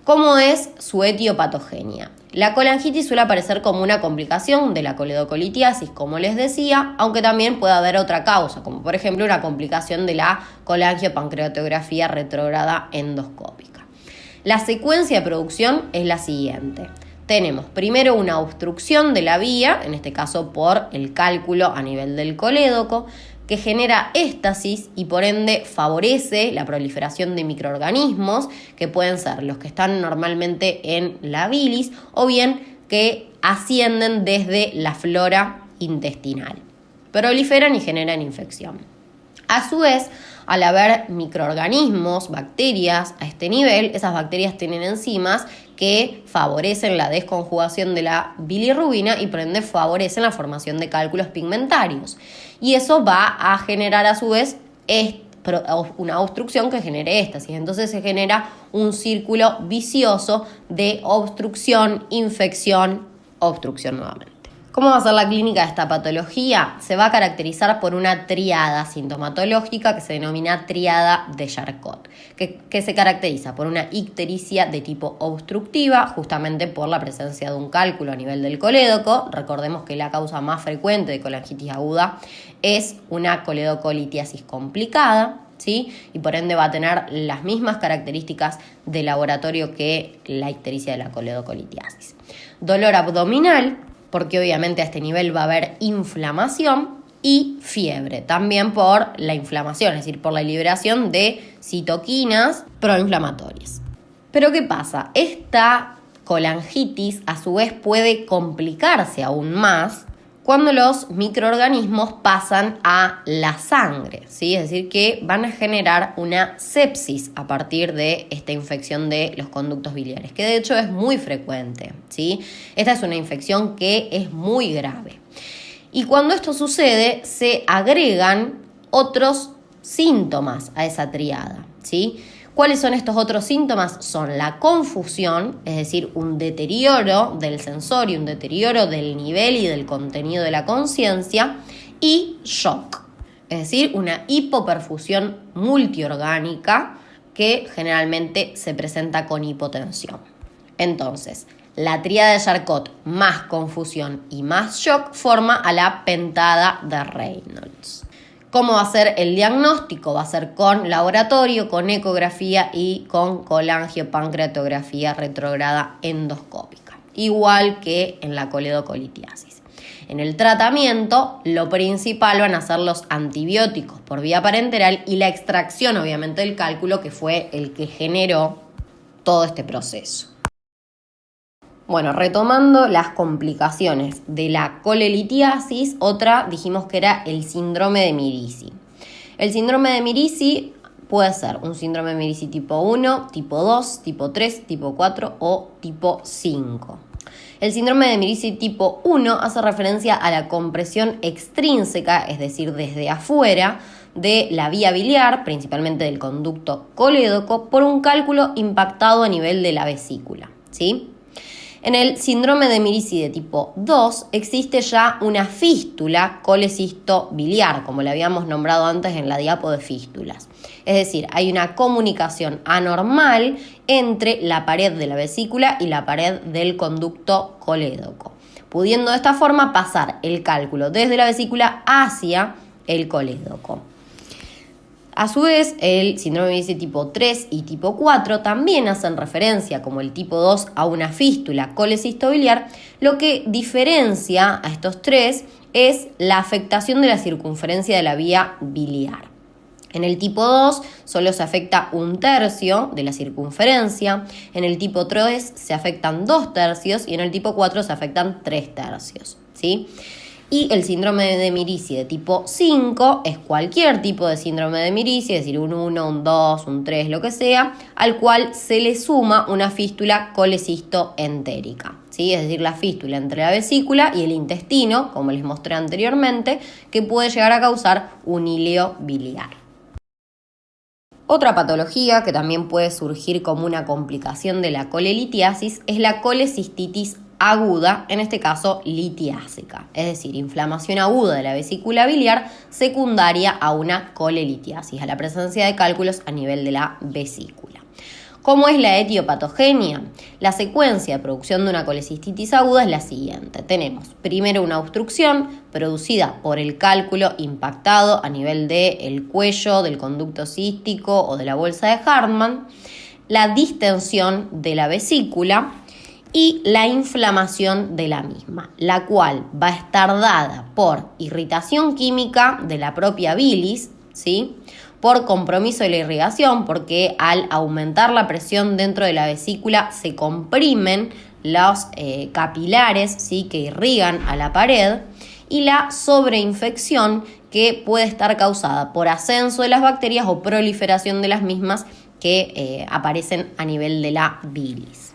¿Cómo es su etiopatogenia? La colangitis suele aparecer como una complicación de la coledocolitiasis, como les decía, aunque también puede haber otra causa, como por ejemplo una complicación de la colangiopancreatografía retrógrada endoscópica. La secuencia de producción es la siguiente. Tenemos primero una obstrucción de la vía, en este caso por el cálculo a nivel del colédoco, que genera éstasis y por ende favorece la proliferación de microorganismos que pueden ser los que están normalmente en la bilis o bien que ascienden desde la flora intestinal. Proliferan y generan infección. A su vez, al haber microorganismos, bacterias a este nivel, esas bacterias tienen enzimas que favorecen la desconjugación de la bilirrubina y por ende favorecen la formación de cálculos pigmentarios. Y eso va a generar a su vez una obstrucción que genere éstasis. Entonces se genera un círculo vicioso de obstrucción, infección, obstrucción nuevamente. ¿Cómo va a ser la clínica de esta patología? Se va a caracterizar por una tríada sintomatológica que se denomina tríada de Charcot, que se caracteriza por una ictericia de tipo obstructiva, justamente por la presencia de un cálculo a nivel del colédoco. Recordemos que la causa más frecuente de colangitis aguda es una coledocolitiasis complicada, ¿sí? Y por ende va a tener las mismas características de laboratorio que la ictericia de la coledocolitiasis. Dolor abdominal, porque obviamente a este nivel va a haber inflamación, y fiebre, también por la inflamación, es decir, por la liberación de citoquinas proinflamatorias. Pero ¿qué pasa? Esta colangitis a su vez puede complicarse aún más cuando los microorganismos pasan a la sangre, ¿sí? Es decir, que van a generar una sepsis a partir de esta infección de los conductos biliares, que de hecho es muy frecuente, ¿sí? Esta es una infección que es muy grave. Y cuando esto sucede, se agregan otros síntomas a esa triada, ¿sí? ¿Cuáles son estos otros síntomas? Son la confusión, es decir, un deterioro del sensorio, un deterioro del nivel y del contenido de la conciencia, y shock, es decir, una hipoperfusión multiorgánica que generalmente se presenta con hipotensión. Entonces, la tríada de Charcot más confusión y más shock forma a la pentada de Reynolds. ¿Cómo va a ser el diagnóstico? Va a ser con laboratorio, con ecografía y con colangiopancreatografía retrógrada endoscópica, igual que en la coledocolitiasis. En el tratamiento, lo principal van a ser los antibióticos por vía parenteral y la extracción, obviamente, del cálculo, que fue el que generó todo este proceso. Bueno, retomando las complicaciones de la colelitiasis, otra dijimos que era el síndrome de Mirici. El síndrome de Mirici puede ser un síndrome de Mirici tipo 1, tipo 2, tipo 3, tipo 4 o tipo 5. El síndrome de Mirici tipo 1 hace referencia a la compresión extrínseca, es decir, desde afuera, de la vía biliar, principalmente del conducto colédoco, por un cálculo impactado a nivel de la vesícula, ¿sí? En el síndrome de Mirici de tipo 2 existe ya una fístula colecisto-biliar, como le habíamos nombrado antes en la diapo de fístulas. Es decir, hay una comunicación anormal entre la pared de la vesícula y la pared del conducto colédoco, pudiendo de esta forma pasar el cálculo desde la vesícula hacia el colédoco. A su vez, el síndrome de Mirici tipo 3 y tipo 4 también hacen referencia, como el tipo 2, a una fístula colecistobiliar. Lo que diferencia a estos tres es la afectación de la circunferencia de la vía biliar. En el tipo 2 solo se afecta 1/3 de la circunferencia, en el tipo 3 se afectan 2/3 y en el tipo 4 se afectan 3/3, ¿sí? Y el síndrome de Mirici de tipo 5 es cualquier tipo de síndrome de Mirici, es decir, un 1, un 2, un 3, lo que sea, al cual se le suma una fístula colecistoentérica, ¿sí? Es decir, la fístula entre la vesícula y el intestino, como les mostré anteriormente, que puede llegar a causar un híleo biliar. Otra patología que también puede surgir como una complicación de la colelitiasis es la colecistitis aguda, en este caso litiásica, es decir, inflamación aguda de la vesícula biliar secundaria a una colelitiasis, a la presencia de cálculos a nivel de la vesícula. ¿Cómo es la etiopatogenia? La secuencia de producción de una colecistitis aguda es la siguiente. Tenemos primero una obstrucción producida por el cálculo impactado a nivel del cuello, del conducto cístico o de la bolsa de Hartmann, la distensión de la vesícula y la inflamación de la misma, la cual va a estar dada por irritación química de la propia bilis, ¿sí?, por compromiso de la irrigación, porque al aumentar la presión dentro de la vesícula se comprimen los capilares, ¿sí?, que irrigan a la pared, y la sobreinfección, que puede estar causada por ascenso de las bacterias o proliferación de las mismas que aparecen a nivel de la bilis.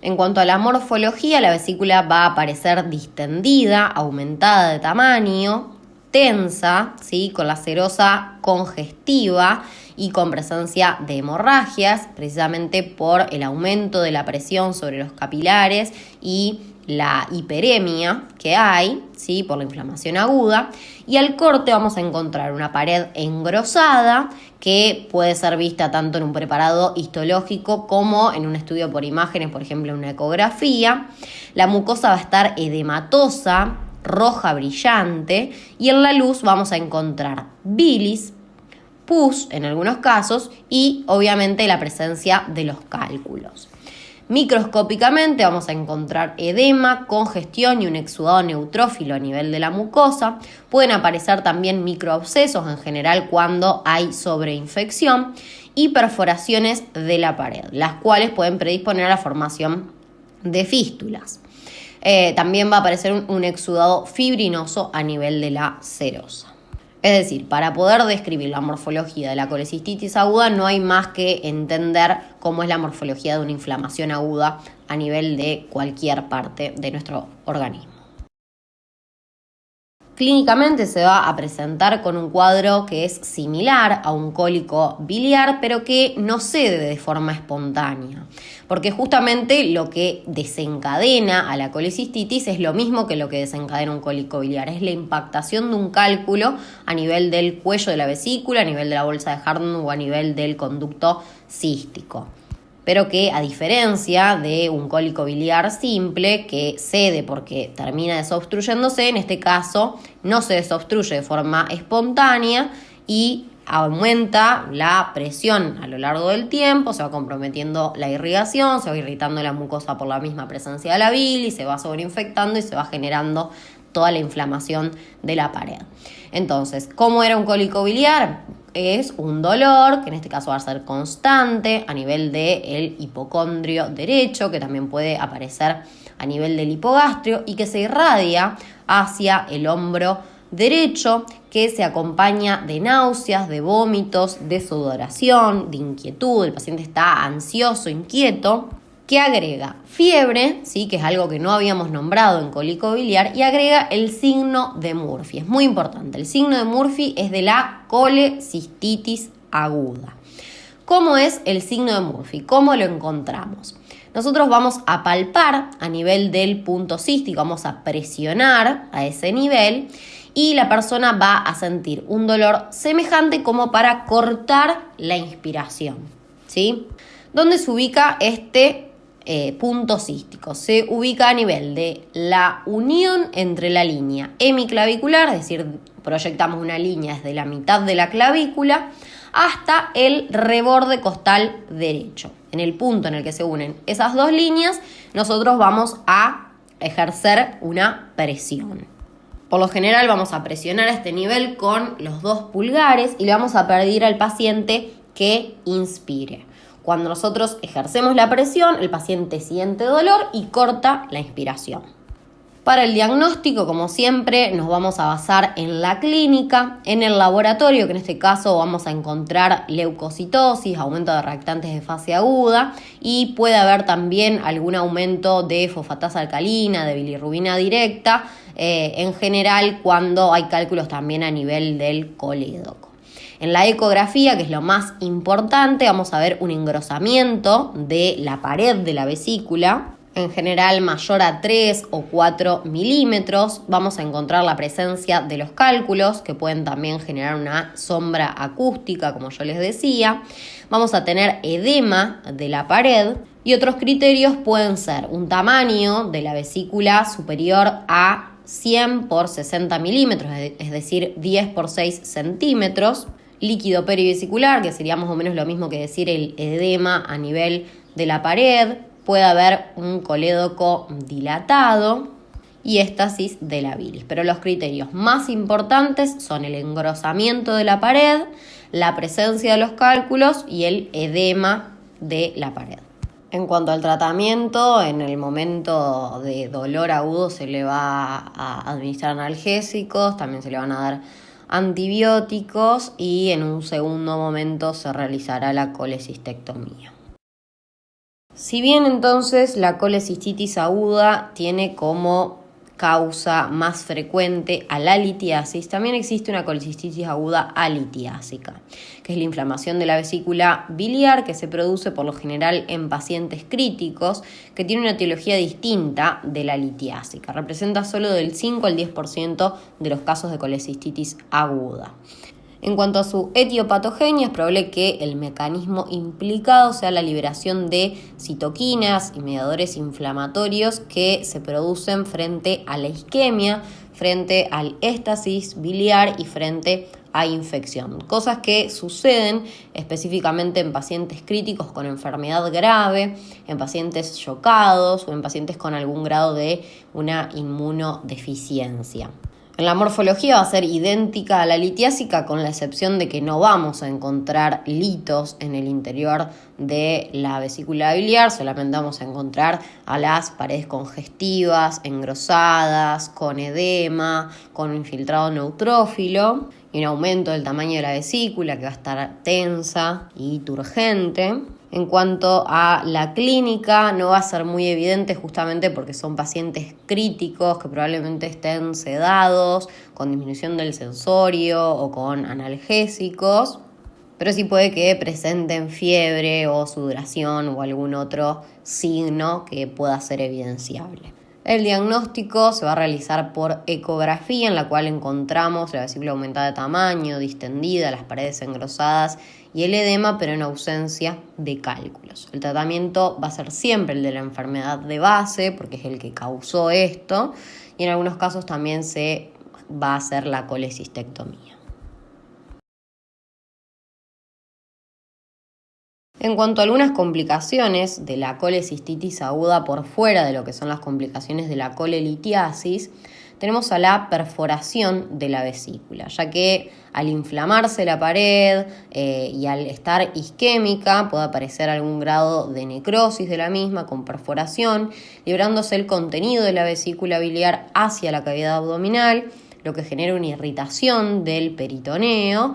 En cuanto a la morfología, la vesícula va a aparecer distendida, aumentada de tamaño, tensa, ¿sí?, con la serosa congestiva y con presencia de hemorragias, precisamente por el aumento de la presión sobre los capilares y la hiperemia que hay, ¿sí?, por la inflamación aguda. Y al corte vamos a encontrar una pared engrosada que puede ser vista tanto en un preparado histológico como en un estudio por imágenes, por ejemplo en una ecografía. La mucosa va a estar edematosa, roja brillante, y en la luz vamos a encontrar bilis, pus en algunos casos y obviamente la presencia de los cálculos. Microscópicamente vamos a encontrar edema, congestión y un exudado neutrófilo a nivel de la mucosa. Pueden aparecer también microabscesos en general cuando hay sobreinfección y perforaciones de la pared, las cuales pueden predisponer a la formación de fístulas. También va a aparecer un exudado fibrinoso a nivel de la serosa. Es decir, para poder describir la morfología de la colecistitis aguda no hay más que entender cómo es la morfología de una inflamación aguda a nivel de cualquier parte de nuestro organismo. Clínicamente se va a presentar con un cuadro que es similar a un cólico biliar, pero que no cede de forma espontánea, porque justamente lo que desencadena a la colecistitis es lo mismo que lo que desencadena un cólico biliar, es la impactación de un cálculo a nivel del cuello de la vesícula, a nivel de la bolsa de Hartmann o a nivel del conducto cístico. Pero que a diferencia de un cólico biliar simple que cede porque termina desobstruyéndose, en este caso no se desobstruye de forma espontánea y aumenta la presión a lo largo del tiempo, se va comprometiendo la irrigación, se va irritando la mucosa por la misma presencia de la bilis, se va sobreinfectando y se va generando toda la inflamación de la pared. Entonces, ¿cómo era un cólico biliar? Es un dolor que en este caso va a ser constante a nivel del hipocondrio derecho, que también puede aparecer a nivel del hipogastrio y que se irradia hacia el hombro derecho, que se acompaña de náuseas, de vómitos, de sudoración, de inquietud. El paciente está ansioso, inquieto, que agrega fiebre, ¿sí?, que es algo que no habíamos nombrado en cólico biliar, y agrega el signo de Murphy. Es muy importante, el signo de Murphy es de la colecistitis aguda. ¿Cómo es el signo de Murphy? ¿Cómo lo encontramos? Nosotros vamos a palpar a nivel del punto cístico, vamos a presionar a ese nivel y la persona va a sentir un dolor semejante como para cortar la inspiración, ¿sí? ¿Dónde se ubica este punto cístico? Se ubica a nivel de la unión entre la línea hemiclavicular, es decir, proyectamos una línea desde la mitad de la clavícula hasta el reborde costal derecho. En el punto en el que se unen esas dos líneas, nosotros vamos a ejercer una presión. Por lo general vamos a presionar a este nivel con los 2 pulgares y le vamos a pedir al paciente que inspire. Cuando nosotros ejercemos la presión, el paciente siente dolor y corta la inspiración. Para el diagnóstico, como siempre, nos vamos a basar en la clínica, en el laboratorio, que en este caso vamos a encontrar leucocitosis, aumento de reactantes de fase aguda y puede haber también algún aumento de fosfatasa alcalina, de bilirrubina directa, en general cuando hay cálculos también a nivel del colédoco. En la ecografía, que es lo más importante, vamos a ver un engrosamiento de la pared de la vesícula. en general mayor a 3 o 4 milímetros. Vamos a encontrar la presencia de los cálculos, que pueden también generar una sombra acústica, como yo les decía. Vamos a tener edema de la pared. Y otros criterios pueden ser un tamaño de la vesícula superior a 100 por 60 milímetros, es decir, 10 por 6 centímetros. Líquido perivesicular, que sería más o menos lo mismo que decir el edema a nivel de la pared. Puede haber un colédoco dilatado y éstasis de la bilis. Pero los criterios más importantes son el engrosamiento de la pared, la presencia de los cálculos y el edema de la pared. En cuanto al tratamiento, en el momento de dolor agudo se le va a administrar analgésicos, también se le van a dar antibióticos y en un segundo momento se realizará la colecistectomía. Si bien entonces la colecistitis aguda tiene como causa más frecuente a la litiasis, también existe una colecistitis aguda alitiásica, que es la inflamación de la vesícula biliar que se produce por lo general en pacientes críticos, que tiene una etiología distinta de la litiásica. Representa solo del 5 al 10% de los casos de colecistitis aguda. En cuanto a su etiopatogenia, es probable que el mecanismo implicado sea la liberación de citoquinas y mediadores inflamatorios que se producen frente a la isquemia, frente al éstasis biliar y frente a infección. Cosas que suceden específicamente en pacientes críticos con enfermedad grave, en pacientes chocados o en pacientes con algún grado de una inmunodeficiencia. En la morfología va a ser idéntica a la litiásica, con la excepción de que no vamos a encontrar litos en el interior de la vesícula biliar, solamente vamos a encontrar a las paredes congestivas, engrosadas, con edema, con un infiltrado neutrófilo y un aumento del tamaño de la vesícula que va a estar tensa y turgente. En cuanto a la clínica, no va a ser muy evidente justamente porque son pacientes críticos que probablemente estén sedados, con disminución del sensorio o con analgésicos, pero sí puede que presenten fiebre o sudoración o algún otro signo que pueda ser evidenciable. El diagnóstico se va a realizar por ecografía, en la cual encontramos la vesícula aumentada de tamaño, distendida, las paredes engrosadas y el edema, pero en ausencia de cálculos. El tratamiento va a ser siempre el de la enfermedad de base, porque es el que causó esto, y en algunos casos también se va a hacer la colecistectomía. En cuanto a algunas complicaciones de la colecistitis aguda por fuera de lo que son las complicaciones de la colelitiasis, tenemos a la perforación de la vesícula, ya que al inflamarse la pared y al estar isquémica puede aparecer algún grado de necrosis de la misma con perforación, librándose el contenido de la vesícula biliar hacia la cavidad abdominal, lo que genera una irritación del peritoneo,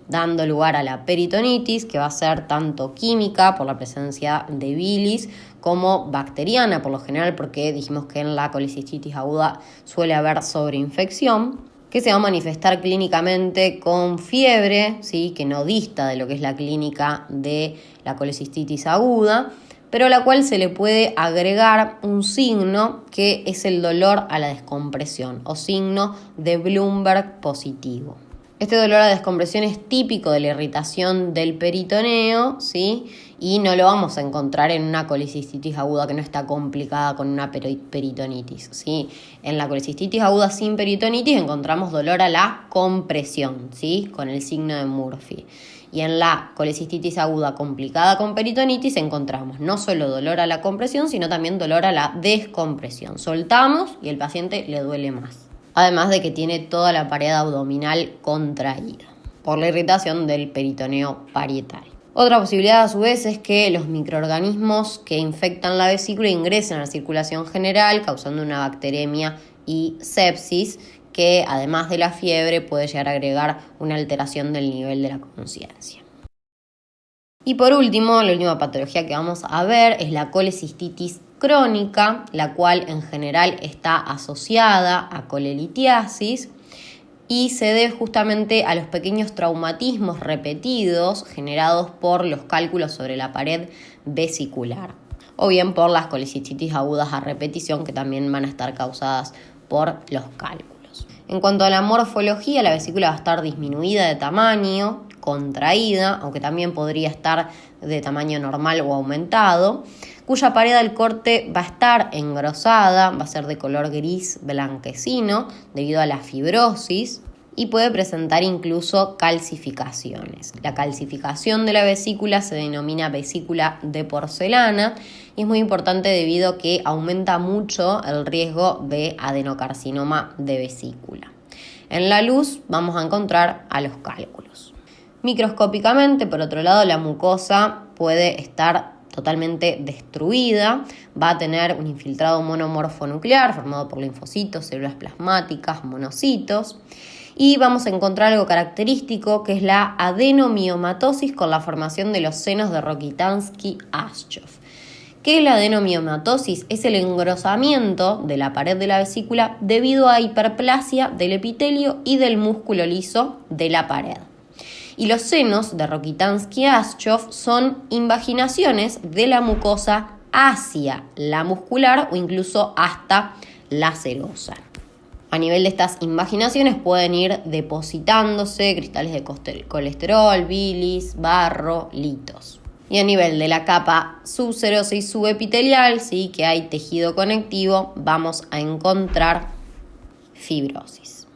dando lugar a la peritonitis, que va a ser tanto química por la presencia de bilis como bacteriana por lo general, porque dijimos que en la colecistitis aguda suele haber sobreinfección, que se va a manifestar clínicamente con fiebre, ¿sí? Que no dista de lo que es la clínica de la colecistitis aguda, pero a la cual se le puede agregar un signo que es el dolor a la descompresión o signo de Bloomberg positivo. Este dolor a descompresión es típico de la irritación del peritoneo, ¿sí? Y no lo vamos a encontrar en una colecistitis aguda que no está complicada con una peritonitis, ¿sí? En la colecistitis aguda sin peritonitis encontramos dolor a la compresión, ¿sí? Con el signo de Murphy. Y en la colecistitis aguda complicada con peritonitis encontramos no solo dolor a la compresión, sino también dolor a la descompresión. Soltamos y el paciente le duele más. Además de que tiene toda la pared abdominal contraída por la irritación del peritoneo parietal. Otra posibilidad a su vez es que los microorganismos que infectan la vesícula ingresen a la circulación general causando una bacteremia y sepsis que además de la fiebre puede llegar a agregar una alteración del nivel de la conciencia. Y por último, la última patología que vamos a ver es la colecistitis crónica, la cual en general está asociada a colelitiasis y se debe justamente a los pequeños traumatismos repetidos generados por los cálculos sobre la pared vesicular. o bien por las colicistitis agudas a repetición, que también van a estar causadas por los cálculos. En cuanto a la morfología, la vesícula va a estar disminuida de tamaño, contraída, aunque también podría estar de tamaño normal o aumentado, cuya pared al corte va a estar engrosada, va a ser de color gris blanquecino debido a la fibrosis y puede presentar incluso calcificaciones. La calcificación de la vesícula se denomina vesícula de porcelana y es muy importante debido a que aumenta mucho el riesgo de adenocarcinoma de vesícula. En la luz vamos a encontrar a los cálculos. Microscópicamente, por otro lado, la mucosa puede estar totalmente destruida, va a tener un infiltrado monomorfo nuclear formado por linfocitos, células plasmáticas, monocitos, y vamos a encontrar algo característico que es la adenomiomatosis con la formación de los senos de Rokitansky-Ashchov. ¿Qué es la adenomiomatosis? Es el engrosamiento de la pared de la vesícula debido a hiperplasia del epitelio y del músculo liso de la pared. Y los senos de Rokitansky-Ashchov son invaginaciones de la mucosa hacia la muscular o incluso hasta la serosa. A nivel de estas invaginaciones pueden ir depositándose cristales de colesterol, bilis, barro, litos. Y a nivel de la capa subserosa y subepitelial, sí, que hay tejido conectivo, vamos a encontrar fibrosis.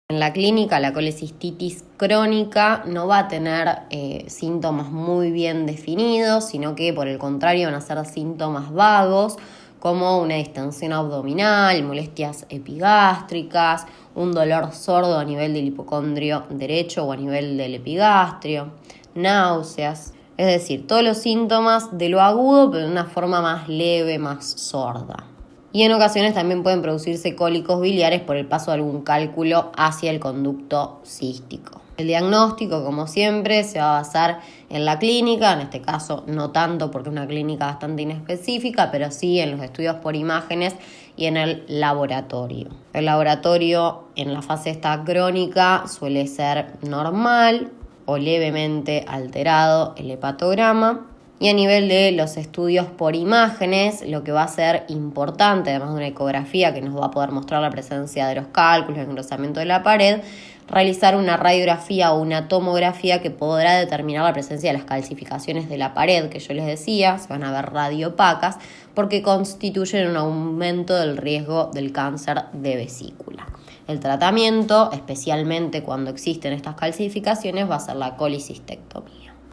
En la clínica, la colecistitis crónica no va a tener síntomas muy bien definidos, sino que por el contrario van a ser síntomas vagos, como una distensión abdominal, molestias epigástricas, un dolor sordo a nivel del hipocondrio derecho o a nivel del epigastrio, náuseas. Es decir, todos los síntomas de lo agudo, pero de una forma más leve, más sorda. Y en ocasiones también pueden producirse cólicos biliares por el paso de algún cálculo hacia el conducto cístico. El diagnóstico, como siempre, se va a basar en la clínica, en este caso no tanto porque es una clínica bastante inespecífica, pero sí en los estudios por imágenes y en el laboratorio. El laboratorio en la fase esta crónica suele ser normal o levemente alterado el hepatograma. Y a nivel de los estudios por imágenes, lo que va a ser importante, además de una ecografía que nos va a poder mostrar la presencia de los cálculos, el engrosamiento de la pared, realizar una radiografía o una tomografía que podrá determinar la presencia de las calcificaciones de la pared, que yo les decía, se van a ver radiopacas, porque constituyen un aumento del riesgo del cáncer de vesícula. El tratamiento, especialmente cuando existen estas calcificaciones, va a ser la colicistectomía.